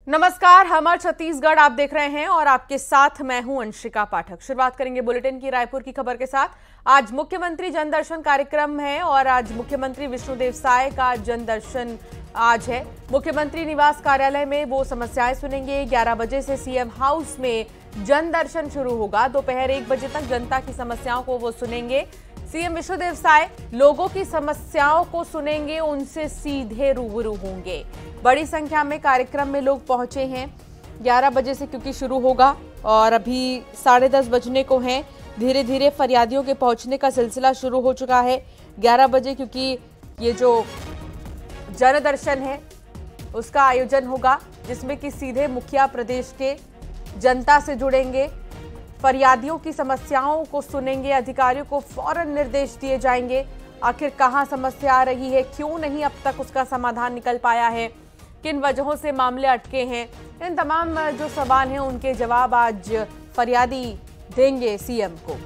नमस्कार, हमार छत्तीसगढ़ आप देख रहे हैं और आपके साथ मैं हूं अंशिका पाठक। शुरुआत करेंगे बुलेटिन की रायपुर की खबर के साथ। आज मुख्यमंत्री जनदर्शन कार्यक्रम है और आज मुख्यमंत्री विष्णुदेव साय का जनदर्शन आज है। मुख्यमंत्री निवास कार्यालय में वो समस्याएं सुनेंगे। 11 बजे से सीएम हाउस में जनदर्शन शुरू होगा। दोपहर 1 बजे तक जनता की समस्याओं को वो सुनेंगे। सीएम विष्णुदेव साय लोगों की समस्याओं को सुनेंगे, उनसे सीधे रूबरू होंगे। बड़ी संख्या में कार्यक्रम में लोग पहुंचे हैं। 11 बजे से क्योंकि शुरू होगा और अभी 10:30 बजने को हैं। धीरे धीरे फरियादियों के पहुंचने का सिलसिला शुरू हो चुका है। 11 बजे क्योंकि ये जो जनदर्शन है उसका आयोजन होगा, जिसमें कि सीधे मुखिया प्रदेश के जनता से जुड़ेंगे, फरियादियों की समस्याओं को सुनेंगे, अधिकारियों को फौरन निर्देश दिए जाएंगे। आखिर कहां समस्या आ रही है, क्यों नहीं अब तक उसका समाधान निकल पाया है, किन वजहों से मामले अटके हैं, इन तमाम जो सवाल हैं उनके जवाब आज फरियादी देंगे सीएम को।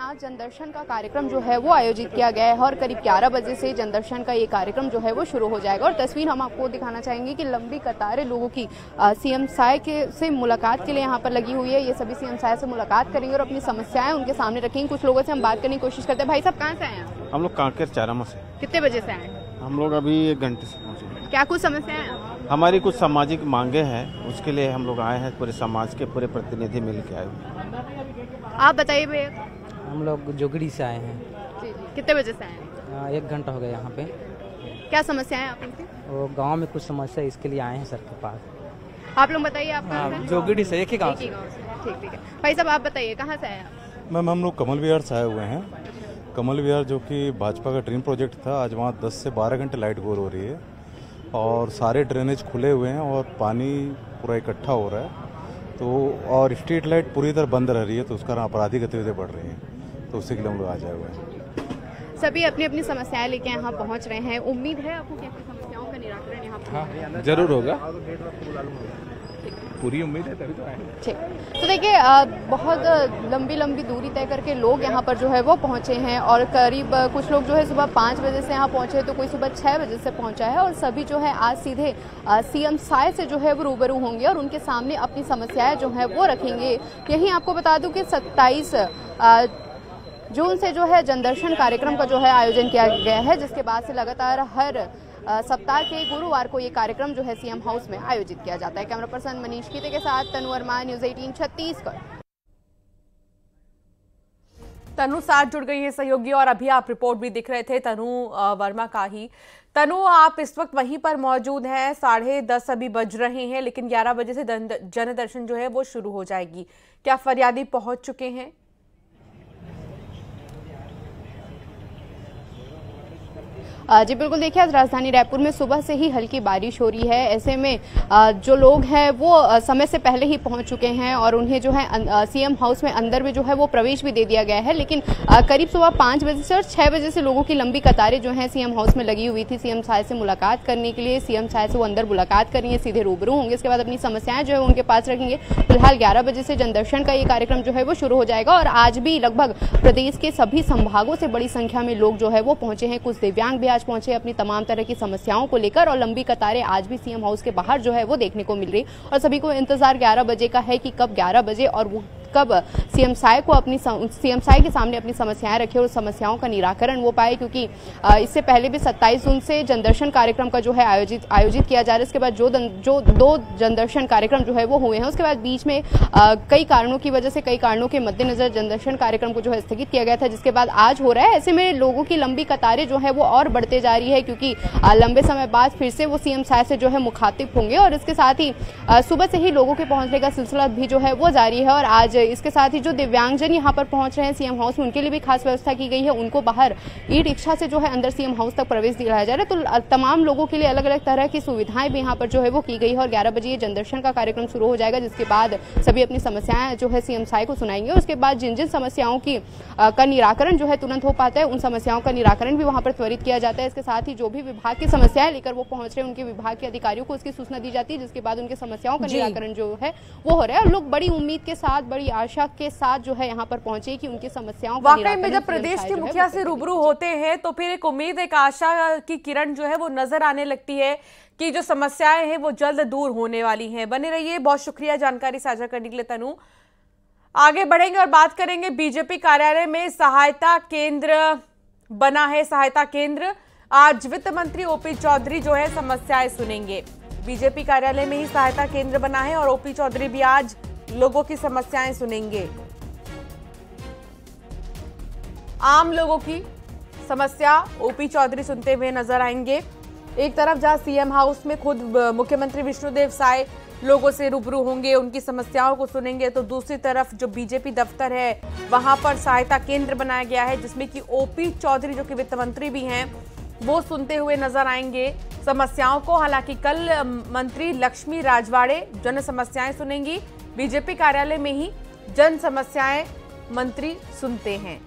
आज जनदर्शन का कार्यक्रम जो है वो आयोजित किया गया है और करीब 11 बजे से जनदर्शन का ये कार्यक्रम जो है वो शुरू हो जाएगा। और तस्वीर हम आपको दिखाना चाहेंगे कि लंबी कतारें लोगों की सीएम साय से मुलाकात के लिए यहाँ पर लगी हुई है। ये सभी सीएम साय से मुलाकात करेंगे और अपनी समस्याएं उनके सामने रखेंगे। कुछ लोगों से हम बात करने की कोशिश करते हैं। भाई साहब, कहाँ से आए हैं? हम लोग कांकेर चारामा से। कितने बजे से आए? हम लोग अभी 1 घंटे से पहुँचे। क्या कुछ समस्याएं हैं? हमारी कुछ सामाजिक मांगे हैं, उसके लिए हम लोग आए हैं। पूरे समाज के पूरे प्रतिनिधि मिल के आए हुए। आप बताइए भैया। हम लोग जोगड़ी से आए हैं। जी। कितने बजे से आए हैं? 1 घंटा हो गया यहाँ पे। क्या समस्या है आपकी? वो गांव में कुछ समस्या है, इसके लिए आए हैं सर के पास। आप लोग बताइए, आप कहाँ से? जोगड़ी से, एक ही गाँव से। ठीक है। भाई साहब, आप बताइए कहाँ से आए आप? मैम, हम लोग कमल विहार से आए हुए हैं। कमल विहार जो कि भाजपा का ड्रीम प्रोजेक्ट था, आज वहाँ 10 से 12 घंटे लाइट गोल हो रही है और सारे ड्रेनेज खुले हुए हैं और पानी पूरा इकट्ठा हो रहा है। तो और स्ट्रीट लाइट पूरी तरह बंद रह रही है, तो उसका आपराधिक गतिविधियाँ बढ़ रही हैं, तो उसी के लिए हम लोग आ जाए हुए हैं। सभी अपनी अपनी समस्याएं लेके यहाँ पहुँच रहे हैं। उम्मीद है आपको कि आपकी समस्याओं का निराकरण यहाँ पर जरूर होगा, पूरी उम्मीद है, तभी तो आए। ठीक। तो देखिए, बहुत लंबी दूरी तय करके लोग यहाँ पर जो है वो पहुँचे हैं और करीब कुछ लोग जो है सुबह 5 बजे से यहाँ पहुँचे, तो कोई सुबह 6 बजे से पहुँचा है और सभी जो है आज सीधे सीएम साय से जो है वो रूबरू होंगे और उनके सामने अपनी समस्याएं जो है वो रखेंगे। यही आपको बता दूं कि 27 जून से जो है जनदर्शन कार्यक्रम का जो है आयोजन किया गया है, जिसके बाद से लगातार हर सप्ताह के गुरुवार को ये कार्यक्रम जो है सीएम हाउस में आयोजित किया जाता है। कैमरा पर्सन मनीष कीते के साथ तनु वर्मा, न्यूज़ 18 छत्तीसगढ़। तनु साथ जुड़ गई है सहयोगी और अभी आप रिपोर्ट भी दिख रहे थे तनु वर्मा का ही। तनु, आप इस वक्त वहीं पर मौजूद हैं। 10:30 अभी बज रहे हैं, लेकिन 11 बजे से जनदर्शन जो है वो शुरू हो जाएगी। क्या फरियादी पहुंच चुके हैं? जी बिल्कुल, देखिए आज राजधानी रायपुर में सुबह से ही हल्की बारिश हो रही है। ऐसे में जो लोग हैं वो समय से पहले ही पहुंच चुके हैं और उन्हें जो है सीएम हाउस में अंदर में जो है वो प्रवेश भी दे दिया गया है। लेकिन करीब सुबह 5 बजे से और 6 बजे से लोगों की लंबी कतारें जो हैं सीएम हाउस में लगी हुई थी सीएम साय से मुलाकात करने के लिए। सीएम साय से वो अंदर मुलाकात करेंगे, सीधे रूबरू होंगे, इसके बाद अपनी समस्याएं जो है उनके पास रखेंगे। फिलहाल 11 बजे से जनदर्शन का ये कार्यक्रम जो है वो शुरू हो जाएगा और आज भी लगभग प्रदेश के सभी संभागों से बड़ी संख्या में लोग जो है वो पहुंचे हैं। कुछ दिव्यांग भी आज पहुंचे अपनी तमाम तरह की समस्याओं को लेकर और लंबी कतारें आज भी सीएम हाउस के बाहर जो है वो देखने को मिल रही और सभी को इंतजार 11 बजे का है कि कब 11 बजे और वो कब सीएम साय के सामने अपनी समस्याएं रखे और समस्याओं का निराकरण वो पाए, क्योंकि इससे पहले भी 27 जून से जनदर्शन कार्यक्रम का जो है आयोजित किया जा रहा है। इसके बाद जो 2 जनदर्शन कार्यक्रम जो है वो हुए हैं, उसके बाद बीच में कई कारणों की वजह से, कई कारणों के मद्देनजर जनदर्शन कार्यक्रम को जो है स्थगित किया गया था, जिसके बाद आज हो रहा है। ऐसे में लोगों की लंबी कतारें जो है वो और बढ़ते जा रही है, क्योंकि लंबे समय बाद फिर से वो सीएम साय से जो है मुखातिब होंगे और इसके साथ ही सुबह से ही लोगों के पहुंचने का सिलसिला भी जो है वो जारी है। और आज इसके साथ ही जो दिव्यांगजन यहाँ पर पहुंच रहे हैं सीएम हाउस में, उनके लिए भी खास व्यवस्था की गई है। उनको बाहर ई रिक्शा से जो है अंदर सीएम हाउस तक प्रवेश दिलाया जा रहा है। तो तमाम लोगों के लिए अलग अलग तरह की सुविधाएं भी यहाँ पर जो है वो की गई है और 11 बजे ये जनदर्शन का कार्यक्रम शुरू हो जाएगा, जिसके बाद सभी अपनी समस्याएं जो है सीएम साय को सुनाएंगे। उसके बाद जिन जिन समस्याओं का निराकरण जो है तुरंत हो पाता है, उन समस्याओं का निराकरण भी वहाँ पर त्वरित किया जाता है। इसके साथ ही जो भी विभाग की समस्याएं लेकर वो पहुंच रहे हैं, उनके विभाग के अधिकारियों को उसकी सूचना दी जाती है, जिसके बाद उनके समस्याओं का निराकरण जो है वो हो रहा है। और लोग बड़ी उम्मीद के साथ, बड़ी आशा के साथ जो है यहाँ पर पहुंचे कि उनकी समस्याओं का वाकई में जब प्रदेश के मुखिया से रूबरू होते हैं तो फिर एक उम्मीद, एक आशा की किरण जो है वो नजर आने लगती है। की जो समस्याएं हैं वो जल्द दूर होने वाली हैं। बने रहिए, बहुत शुक्रिया जानकारी साझा करने के लिए तनु। आगे बढ़ेंगे और बात करेंगे बीजेपी कार्यालय में सहायता केंद्र बना है। सहायता केंद्र आज वित्त मंत्री ओपी चौधरी जो है समस्याएं सुनेंगे। बीजेपी कार्यालय में ही सहायता केंद्र बना है और ओपी चौधरी भी आज लोगों की समस्याएं सुनेंगे। आम लोगों की समस्या ओपी चौधरी सुनते हुए नजर आएंगे। एक तरफ जहां सीएम हाउस में खुद मुख्यमंत्री विष्णुदेव साय लोगों से रूबरू होंगे, उनकी समस्याओं को सुनेंगे, तो दूसरी तरफ जो बीजेपी दफ्तर है वहां पर सहायता केंद्र बनाया गया है जिसमें कि ओपी चौधरी जो कि वित्त मंत्री भी हैं वो सुनते हुए नजर आएंगे समस्याओं को। हालांकि कल मंत्री लक्ष्मी राजवाड़े जन समस्याएं सुनेंगी। बीजेपी कार्यालय में ही जन समस्याएं मंत्री सुनते हैं।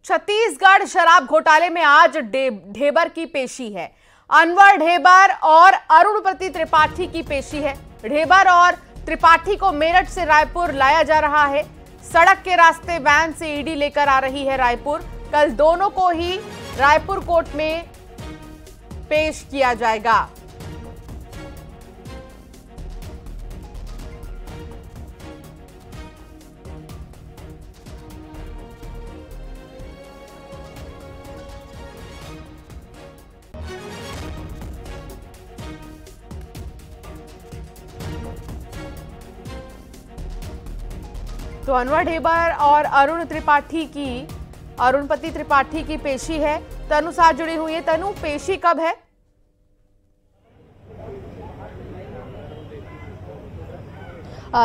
छत्तीसगढ़ शराब घोटाले में आज ढेबर की पेशी है। अनवर ढेबर और अरुणपति त्रिपाठी की पेशी है। ढेबर और त्रिपाठी को मेरठ से रायपुर लाया जा रहा है। सड़क के रास्ते वैन से ईडी लेकर आ रही है रायपुर। कल दोनों को ही रायपुर कोर्ट में पेश किया जाएगा। तो अनवर ढेबर और अरुणपति त्रिपाठी की पेशी है। तनु साथ जुड़ी हुई है। तनु, पेशी कब है?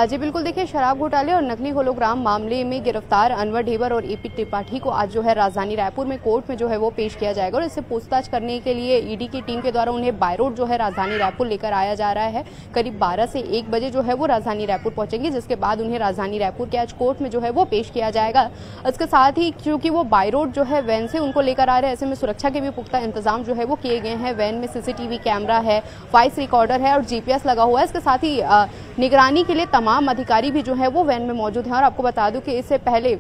जी बिल्कुल, देखिए शराब घोटाले और नकली होलोग्राम मामले में गिरफ्तार अनवर ढेबर और एपी त्रिपाठी को आज जो है राजधानी रायपुर में कोर्ट में जो है वो पेश किया जाएगा और इससे पूछताछ करने के लिए ईडी की टीम के द्वारा उन्हें बाय रोड जो है राजधानी रायपुर लेकर आया जा रहा है। करीब 12 से 1 बजे जो है वो राजधानी रायपुर पहुंचेंगे, जिसके बाद उन्हें राजधानी रायपुर के आज कोर्ट में जो है वो पेश किया जाएगा। इसके साथ ही क्योंकि वो बाय रोड जो है वैन से उनको लेकर आ रहे हैं, ऐसे में सुरक्षा के भी पुख्ता इंतजाम जो है वो किए गए हैं। वैन में सीसीटीवी कैमरा है, वॉइस रिकॉर्डर है और जीपीएस लगा हुआ है। इसके साथ ही निगरानी के लिए तमाम अधिकारी भी जो है वो वैन में मौजूद हैं। और आपको बता दूं कि इससे पहले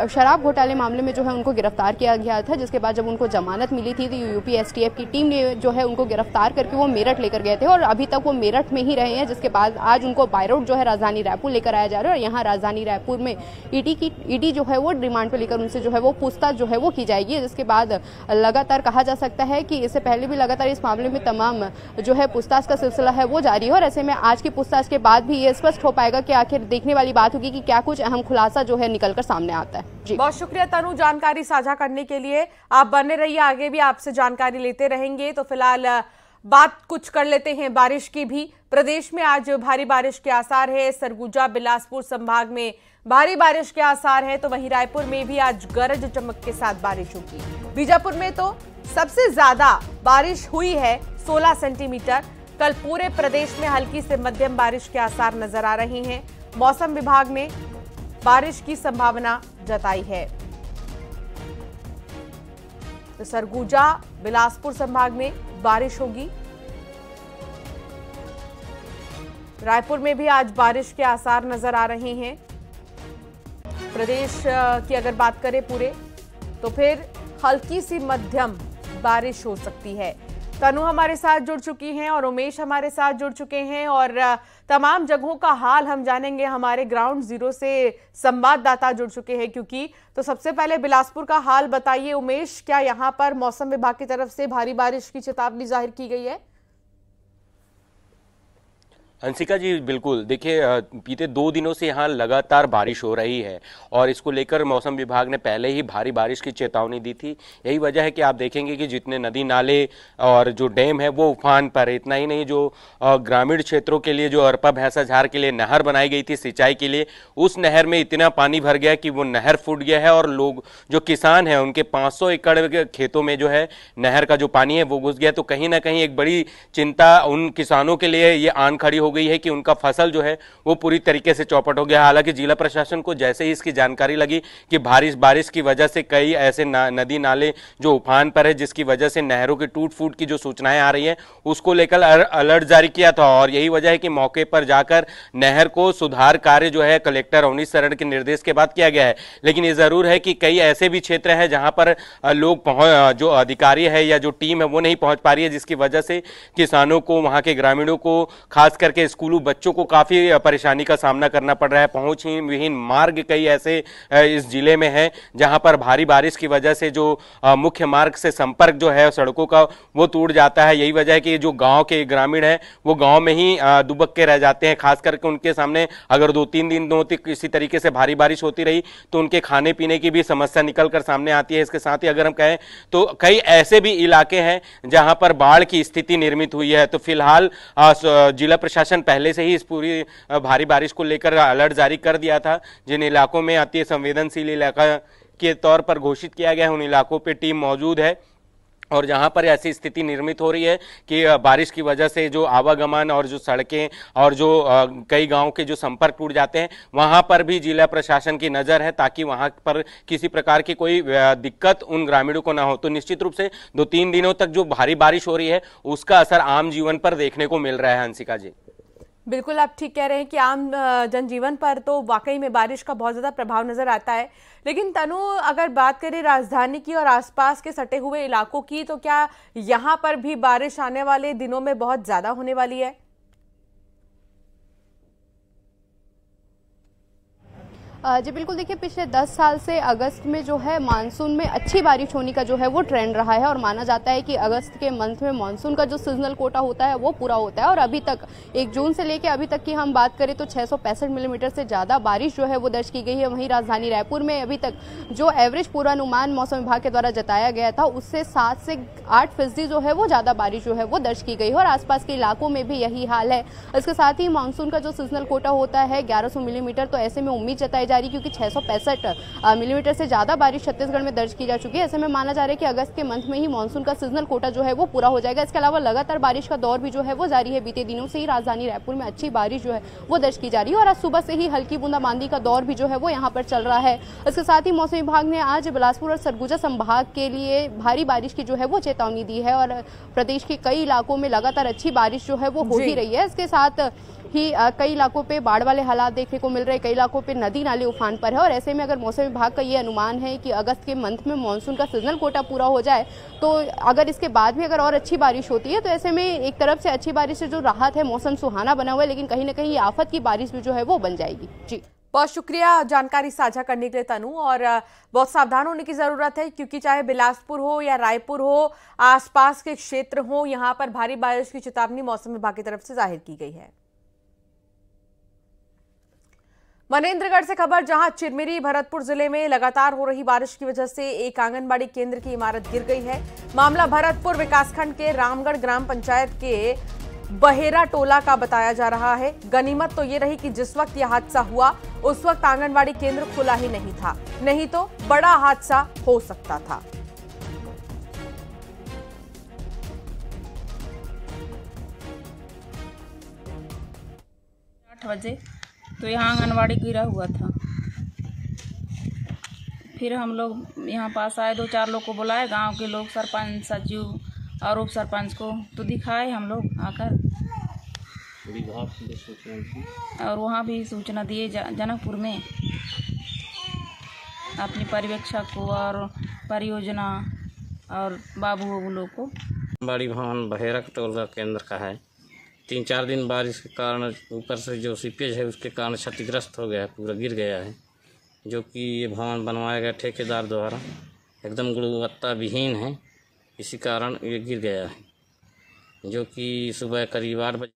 शराब घोटाले मामले में जो है उनको गिरफ्तार किया गया था, जिसके बाद जब उनको जमानत मिली थी तो यूपी एसटीएफ की टीम ने जो है उनको गिरफ्तार करके वो मेरठ लेकर गए थे और अभी तक वो मेरठ में ही रहे हैं। जिसके बाद आज उनको बाय रोड जो है राजधानी रायपुर लेकर आया जा रहा है और यहाँ राजधानी रायपुर में ईडी जो है वो रिमांड पे लेकर उनसे जो है वो पूछताछ जो है वो की जाएगी। जिसके बाद लगातार कहा जा सकता है कि इससे पहले भी लगातार इस मामले में तमाम जो है पूछताछ का सिलसिला है वो जारी है और ऐसे में आज की पूछताछ के बाद भी ये स्पष्ट हो पाएगा कि आखिर देखने वाली बात होगी कि क्या कुछ अहम खुलासा जो है निकलकर सामने आता है। जी बहुत शुक्रिया तनु जानकारी साझा करने के लिए। आप बने रहिए, आगे भी आपसे जानकारी लेते रहेंगे। तो फिलहाल बात कुछ कर लेते हैं बारिश की भी। प्रदेश में आज भारी बारिश के आसार है। सरगुजा बिलासपुर संभाग में भारी बारिश के आसार है, तो वहीं रायपुर में भी आज गरज चमक के साथ बारिश होगी। बीजापुर में तो सबसे ज्यादा बारिश हुई है 16 सेंटीमीटर। कल पूरे प्रदेश में हल्की से मध्यम बारिश के आसार नजर आ रहे हैं। मौसम विभाग ने बारिश की संभावना जताई है। तो सरगुजा बिलासपुर संभाग में बारिश होगी। रायपुर में भी आज बारिश के आसार नजर आ रहे हैं। प्रदेश की अगर बात करें पूरे, तो फिर हल्की सी मध्यम बारिश हो सकती है। तनु हमारे साथ जुड़ चुकी हैं और उमेश हमारे साथ जुड़ चुके हैं और तमाम जगहों का हाल हम जानेंगे। हमारे ग्राउंड जीरो से संवाददाता जुड़ चुके हैं क्योंकि तो सबसे पहले बिलासपुर का हाल बताइए उमेश, क्या यहाँ पर मौसम विभाग की तरफ से भारी बारिश की चेतावनी जाहिर की गई है? हंसिका जी बिल्कुल, देखिए बीते 2 दिनों से यहाँ लगातार बारिश हो रही है और इसको लेकर मौसम विभाग ने पहले ही भारी बारिश की चेतावनी दी थी। यही वजह है कि आप देखेंगे कि जितने नदी नाले और जो डैम है वो उफान पर है। इतना ही नहीं, जो ग्रामीण क्षेत्रों के लिए जो अरपा भैंसा झार के लिए नहर बनाई गई थी सिंचाई के लिए, उस नहर में इतना पानी भर गया कि वो नहर फूट गया है और लोग जो किसान हैं उनके 500 एकड़ खेतों में जो है नहर का जो पानी है वो घुस गया। तो कहीं ना कहीं एक बड़ी चिंता उन किसानों के लिए ये आन खड़ी हो गई है कि उनका फसल जो है वो पूरी तरीके से चौपट हो गया। हालांकि जिला प्रशासन को जैसे ही इसकी जानकारी लगी कि बारिश की वजह से कई ऐसे नदी नाले जो उफान पर है, जिसकी वजह से नहरों की टूट फूट की जो सूचनाएं आ रही हैं, उसको लेकर अलर्ट जारी किया था। और यही वजह है कि मौके पर जाकर नहर को सुधार कार्य जो है कलेक्टर अवनीश शरण के निर्देश के बाद किया गया है। लेकिन ये जरूर है कि कई ऐसे भी क्षेत्र हैं जहां पर लोग जो अधिकारी है या जो टीम है वो नहीं पहुंच पा रही है, जिसकी वजह से किसानों को, वहां के ग्रामीणों को, खास करके स्कूलों बच्चों को काफी परेशानी का सामना करना पड़ रहा है। पहुंच विहीन मार्ग कई ऐसे इस जिले में है जहां पर भारी बारिश की वजह से जो मुख्य मार्ग से संपर्क जो है सड़कों का वो टूट जाता है। यही वजह है कि जो गांव के ग्रामीण है वो गांव में ही दुबक के रह जाते हैं। खास करके उनके सामने अगर 2-3 दिनों तक इसी तरीके से भारी बारिश होती रही तो उनके खाने पीने की भी समस्या निकल कर सामने आती है। इसके साथ ही अगर हम कहें तो कई ऐसे भी इलाके हैं जहां पर बाढ़ की स्थिति निर्मित हुई है। तो फिलहाल जिला प्रशासन पहले से ही इस पूरी भारी बारिश को लेकर अलर्ट जारी कर दिया था। जिन इलाकों में अति संवेदनशील इलाका के तौर पर घोषित किया गया है उन इलाकों पर टीम मौजूद है। और जहां पर ऐसी स्थिति निर्मित हो रही है कि बारिश की वजह से जो आवागमन और जो सड़कें और जो कई गांवों के जो संपर्क टूट जाते हैं, वहां पर भी जिला प्रशासन की नजर है ताकि वहां पर किसी प्रकार की कोई दिक्कत उन ग्रामीणों को ना हो। तो निश्चित रूप से 2-3 दिनों तक जो भारी बारिश हो रही है उसका असर आम जीवन पर देखने को मिल रहा है। हंसिका जी, बिल्कुल आप ठीक कह रहे हैं कि आम जनजीवन पर तो वाकई में बारिश का बहुत ज़्यादा प्रभाव नज़र आता है। लेकिन तनु, अगर बात करें राजधानी की और आसपास के सटे हुए इलाकों की, तो क्या यहाँ पर भी बारिश आने वाले दिनों में बहुत ज़्यादा होने वाली है? जी बिल्कुल, देखिए पिछले 10 साल से अगस्त में जो है मानसून में अच्छी बारिश होने का जो है वो ट्रेंड रहा है और माना जाता है कि अगस्त के मंथ में मानसून का जो सीजनल कोटा होता है वो पूरा होता है। और अभी तक 1 जून से लेकर अभी तक की हम बात करें तो 665 मिलीमीटर से ज़्यादा बारिश जो है वो दर्ज की गई है। वहीं राजधानी रायपुर में अभी तक जो एवरेज पूर्वानुमान मौसम विभाग के द्वारा जताया गया था उससे 7 से 8% जो है वो ज़्यादा बारिश जो है वो दर्ज की गई है और आसपास के इलाकों में भी यही हाल है। इसके साथ ही मानसून का जो सीजनल कोटा होता है 1100 मिलीमीटर, तो ऐसे में उम्मीद जताई जा रही क्योंकि 665 मिलीमीटर से ज़्यादा बारिश छत्तीसगढ़ में दर्ज की जा चुकी है। ऐसे में माना जा रहा है कि अगस्त के मंथ में ही मानसून का सीजनल कोटा जो है वो पूरा हो जाएगा। इसके अलावा लगातार बारिश का दौर भी जो है वो जारी है। बीते दिनों से ही राजधानी रायपुर में अच्छी बारिश जो है वो दर्ज की जा रही है और आज सुबह से ही हल्की बूंदाबांदी का दौर भी जो है वो यहाँ पर चल रहा है। इसके साथ ही मौसम विभाग ने आज बिलासपुर और सरगुजा संभाग के लिए भारी बारिश की जो है वो चेतावनी दी है और प्रदेश के कई इलाकों में लगातार अच्छी बारिश जो है वो हो ही रही है। इसके साथ ही कई इलाकों पे बाढ़ वाले हालात देखने को मिल रहे हैं, कई इलाकों पे नदी नाले उफान पर है। और ऐसे में अगर मौसम विभाग का ये अनुमान है कि अगस्त के मंथ में मानसून का सीजनल कोटा पूरा हो जाए तो अगर इसके बाद भी अगर और अच्छी बारिश होती है तो ऐसे में एक तरफ से अच्छी बारिश से जो राहत है, मौसम सुहाना बना हुआ है, लेकिन कहीं ना कहीं आफत की बारिश भी जो है वो बन जाएगी। जी बहुत शुक्रिया जानकारी साझा करने के लिए तनु। और बहुत सावधान होने की ज़रूरत है क्योंकि चाहे बिलासपुर हो या रायपुर हो, आसपास के क्षेत्र हो, यहाँ पर भारी बारिश की चेतावनी मौसम विभाग की तरफ से जाहिर की गई है। मनेंद्रगढ़ से खबर, जहां चिरमिरी भरतपुर जिले में लगातार हो रही बारिश की वजह से एक आंगनबाड़ी केंद्र की इमारत गिर गई है। मामला भरतपुर विकासखंड के रामगढ़ ग्राम पंचायत के बहेरा टोला का बताया जा रहा है। गनीमत तो ये रही कि जिस वक्त यह हादसा हुआ उस वक्त आंगनबाड़ी केंद्र खुला ही नहीं था, नहीं तो बड़ा हादसा हो सकता था। 8 बजे तो यहाँ आंगनबाड़ी गिरा हुआ था। फिर हम लोग यहाँ पास आए, 2-4 लोग को बुलाए, गांव के लोग, सरपंच, सचिव और उप सरपंच को, तो दिखाए हम लोग आकर और वहाँ भी सूचना दिए जनकपुर में अपनी पर्यवेक्षक को और परियोजना और बाबू लोग को। आंगनबाड़ी भवन बहेरा टोला केंद्र का है। 3-4 दिन बारिश के कारण ऊपर से जो सीपेज है उसके कारण क्षतिग्रस्त हो गया है, पूरा गिर गया है। जो कि ये भवन बनवाया गया ठेकेदार द्वारा एकदम गुणवत्ता विहीन है, इसी कारण ये गिर गया है। जो कि सुबह करीब 8 बजे।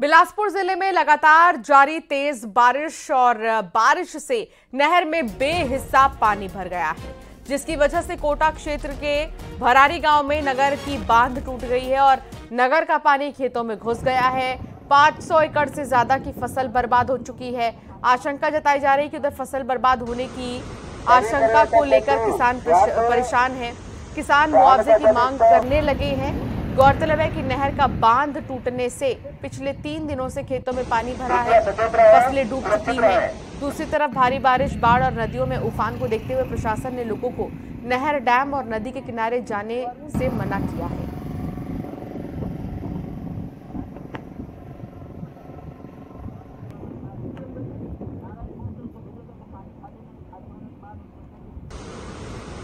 बिलासपुर जिले में लगातार जारी तेज बारिश और बारिश से नहर में बेहिसाब पानी भर गया है, जिसकी वजह से कोटा क्षेत्र के भरारी गांव में नगर की बांध टूट गई है और नगर का पानी खेतों में घुस गया है। 500 एकड़ से ज्यादा की फसल बर्बाद हो चुकी है। आशंका जताई जा रही है कि उधर फसल बर्बाद होने की आशंका को लेकर किसान परेशान हैं। किसान मुआवजे की मांग करने लगे हैं। गौरतलब है कि नहर का बांध टूटने से पिछले 3 दिनों से खेतों में पानी भरा है, फसलें डूब चुकी हैं। दूसरी तरफ भारी बारिश, बाढ़ और नदियों में उफान को देखते हुए प्रशासन ने लोगों को नहर, डैम और नदी के किनारे जाने से मना किया है।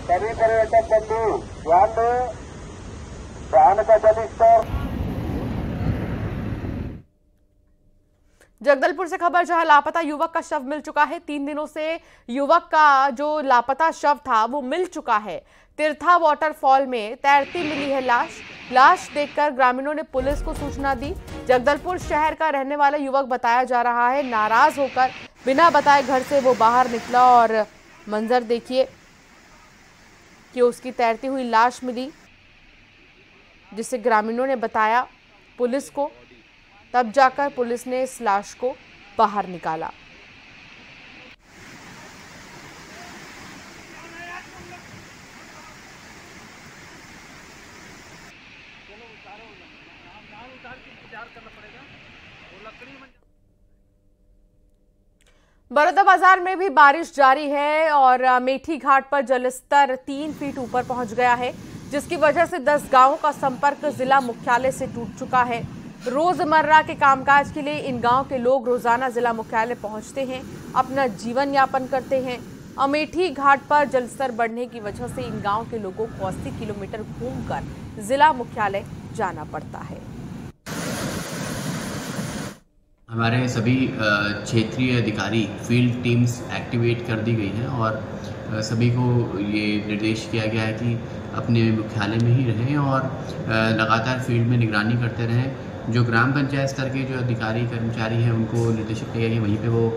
सभी पर्यटक बंधु ध्यान दें, बांध का जलस्तर। जगदलपुर से खबर, जहां लापता युवक का शव मिल चुका है। 3 दिनों से युवक का जो लापता शव था वो मिल चुका है। तीर्था वाटरफॉल में तैरती मिली है लाश देखकर ग्रामीणों ने पुलिस को सूचना दी। जगदलपुर शहर का रहने वाला युवक बताया जा रहा है। नाराज होकर बिना बताए घर से वो बाहर निकला और मंजर देखिए कि उसकी तैरती हुई लाश मिली, जिसे ग्रामीणों ने बताया पुलिस को। तब जाकर पुलिस ने इस लाश को बाहर निकाला। बड़ौदा बाजार में भी बारिश जारी है और अमेठी घाट पर जलस्तर 3 फीट ऊपर पहुंच गया है, जिसकी वजह से 10 गांवों का संपर्क जिला मुख्यालय से टूट चुका है। रोजमर्रा के कामकाज के लिए इन गांव के लोग रोजाना जिला मुख्यालय पहुंचते हैं, अपना जीवन यापन करते हैं। अमेठी घाट पर जलस्तर बढ़ने की वजह से इन गांव के लोगों को 80 किलोमीटर घूमकर जिला मुख्यालय जाना पड़ता है। हमारे सभी क्षेत्रीय अधिकारी फील्ड टीम्स एक्टिवेट कर दी गई हैं और सभी को ये निर्देश किया गया है कि अपने मुख्यालय में ही रहें और लगातार फील्ड में निगरानी करते रहें। जो ग्राम पंचायत स्तर के जो अधिकारी कर्मचारी हैं उनको निर्देशित किया गया कि वहीं पे वो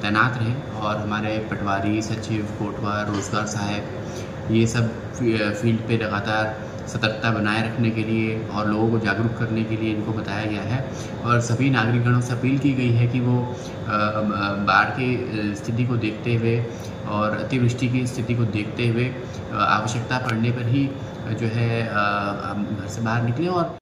तैनात रहें और हमारे पटवारी, सचिव, कोटवा, रोजगार सहायक ये सब फील्ड पे लगातार सतर्कता बनाए रखने के लिए और लोगों को जागरूक करने के लिए इनको बताया गया है। और सभी नागरिकगणों से अपील की गई है कि वो बाढ़ की स्थिति को देखते हुए और अतिवृष्टि की स्थिति को देखते हुए आवश्यकता पड़ने पर ही जो है घर से बाहर निकलें। और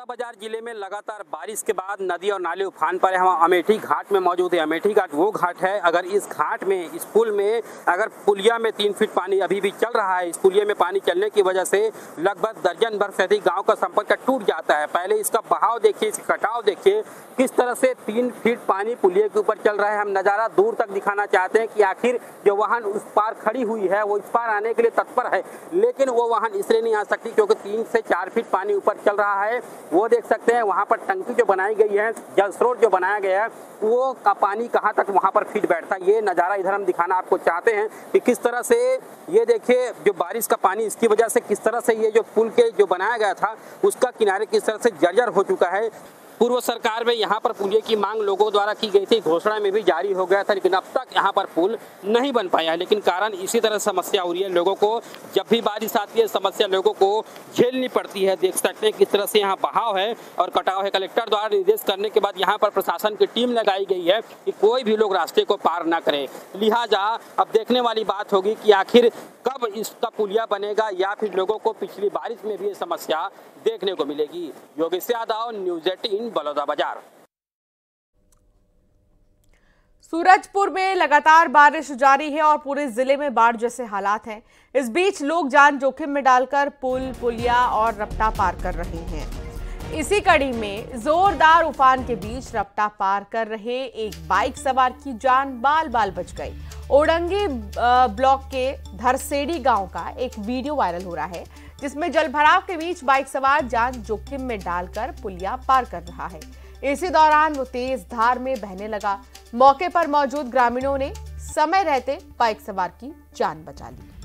बाजार जिले में लगातार बारिश के बाद नदी और नाले उफान पर है। हम अमेठी घाट में मौजूद है। अमेठी घाट वो घाट है, अगर इस घाट में, इस पुल में, अगर पुलिया में 3 फीट पानी अभी भी चल रहा है, इस पुलिया में पानी चलने की वजह से लगभग दर्जन भर से अधिक गाँव का संपर्क टूट जाता है। पहले इसका बहाव देखिए, इसका कटाव देखिए, किस तरह से 3 फीट पानी पुलिया के ऊपर चल रहा है। हम नज़ारा दूर तक दिखाना चाहते हैं कि आखिर जो वाहन उस पार खड़ी हुई है वो इस पार आने के लिए तत्पर है, लेकिन वो वाहन इसलिए नहीं आ सकती क्योंकि 3 से 4 फीट पानी ऊपर चल रहा है। वो देख सकते हैं वहाँ पर टंकी जो बनाई गई है, जल स्रोत जो बनाया गया है, वो का पानी कहाँ तक वहाँ पर फिट बैठता है। ये नज़ारा इधर हम दिखाना आपको चाहते हैं कि किस तरह से ये देखिए जो बारिश का पानी, इसकी वजह से किस तरह से ये जो पुल के जो बनाया गया था उसका किनारे किस तरह से जर्जर हो चुका है। पूर्व सरकार में यहाँ पर पुलिया की मांग लोगों द्वारा की गई थी, घोषणा में भी जारी हो गया था, लेकिन अब तक यहाँ पर पुल नहीं बन पाया है। लेकिन कारण इसी तरह समस्या हो रही है लोगों को। जब भी बारिश आती है समस्या लोगों को झेलनी पड़ती है। देख सकते हैं किस तरह से यहाँ बहाव है और कटाव है। कलेक्टर द्वारा निर्देश करने के बाद यहाँ पर प्रशासन की टीम लगाई गई है कि कोई भी लोग रास्ते को पार न करे। लिहाजा अब देखने वाली बात होगी कि आखिर कब इसका पुलिया बनेगा या फिर लोगों को पिछली बारिश में भी ये समस्या देखने को मिलेगी। योगेश यादव, न्यूज़ 18, बलौदा बाजार। सूरजपुर में लगातार बारिश जारी है और पूरे जिले में बाढ़ जैसे हालात हैं। इस बीच लोग जान जोखिम में डालकर पुल, पुलिया और रपटा पार कर रहे हैं। इसी कड़ी में जोरदार उफान के बीच रपटा पार कर रहे एक बाइक सवार की जान बाल बाल बच गई। ओडंगी ब्लॉक के धरसेड़ी गांव का एक वीडियो वायरल हो रहा है, जिसमें जलभराव के बीच बाइक सवार जान जोखिम में डालकर पुलिया पार कर रहा है। इसी दौरान वो तेज धार में बहने लगा। मौके पर मौजूद ग्रामीणों ने समय रहते बाइक सवार की जान बचा ली।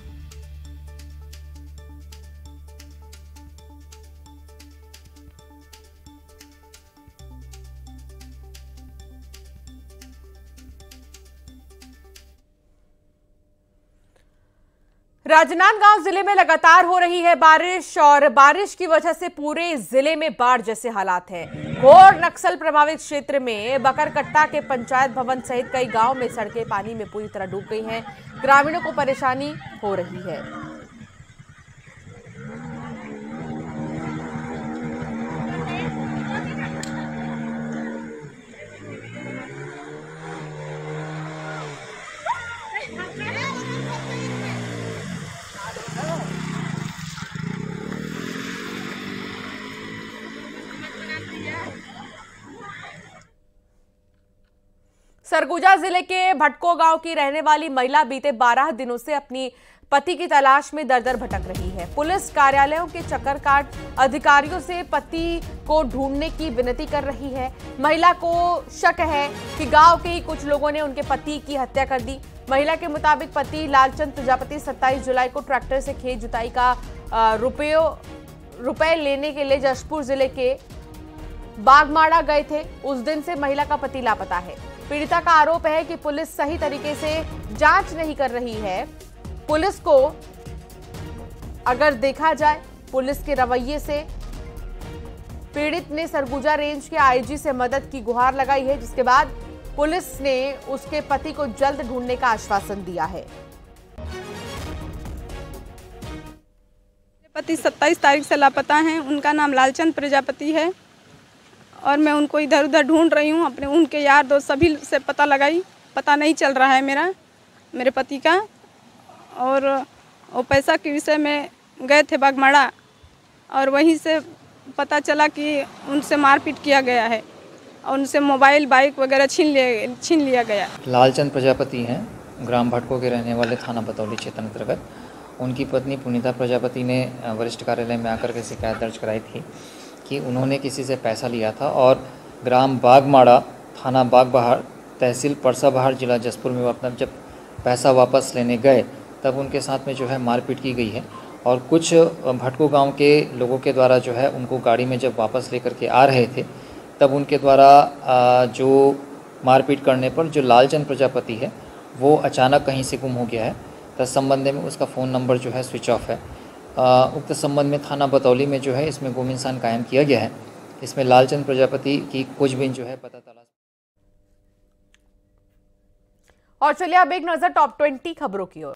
राजनांदगांव जिले में लगातार हो रही है बारिश और बारिश की वजह से पूरे जिले में बाढ़ जैसे हालात हैं। घोर नक्सल प्रभावित क्षेत्र में बकरकट्टा के पंचायत भवन सहित कई गांव में सड़कें पानी में पूरी तरह डूब गई हैं। ग्रामीणों को परेशानी हो रही है। सरगुजा जिले के भटको गांव की रहने वाली महिला बीते 12 दिनों से अपनी पति की तलाश में दर-दर भटक रही है। पुलिस कार्यालयों के चक्कर काट अधिकारियों से पति को ढूंढने की विनती कर रही है। महिला को शक है कि गांव के ही कुछ लोगों ने उनके पति की हत्या कर दी। महिला के मुताबिक पति लालचंद प्रजापति 27 जुलाई को ट्रैक्टर से खेत जुताई का रुपए लेने के लिए जशपुर जिले के बागमाड़ा गए थे। उस दिन से महिला का पति लापता है। पीड़िता का आरोप है कि पुलिस सही तरीके से जांच नहीं कर रही है। पुलिस को अगर देखा जाए, पुलिस के रवैये से पीड़ित ने सरगुजा रेंज के आईजी से मदद की गुहार लगाई है, जिसके बाद पुलिस ने उसके पति को जल्द ढूंढने का आश्वासन दिया है। पति 27 तारीख से लापता हैं। उनका नाम लालचंद प्रजापति है और मैं उनको इधर उधर ढूंढ रही हूँ। अपने उनके यार दोस्त सभी से पता लगाई, पता नहीं चल रहा है मेरे पति का। और वो पैसा के विषय में गए थे बागमाड़ा और वहीं से पता चला कि उनसे मारपीट किया गया है और उनसे मोबाइल बाइक वगैरह छीन लिया गया। लालचंद प्रजापति हैं, ग्राम भटको के रहने वाले, थाना बतौली क्षेत्र अंतर्गत। उनकी पत्नी पुनीता प्रजापति ने वरिष्ठ कार्यालय में आकर के शिकायत दर्ज कराई थी कि उन्होंने किसी से पैसा लिया था और ग्राम बागमाड़ा, थाना बागबहार, तहसील परसाबहार, जिला जसपुर में अपना जब पैसा वापस लेने गए तब उनके साथ में जो है मारपीट की गई है। और कुछ भटको गांव के लोगों के द्वारा जो है उनको गाड़ी में जब वापस लेकर के आ रहे थे तब उनके द्वारा जो मारपीट करने पर जो लालचंद प्रजापति है वो अचानक कहीं से गुम हो गया है। तत्संबंध में उसका फ़ोन नंबर जो है स्विच ऑफ है। उक्त संबंध में थाना बतौली में जो है इसमें गुम इंसान कायम किया गया है। इसमें लालचंद प्रजापति की खोजबीन जो है पता तलाश। और चलिए अब एक नजर टॉप 20 खबरों की ओर।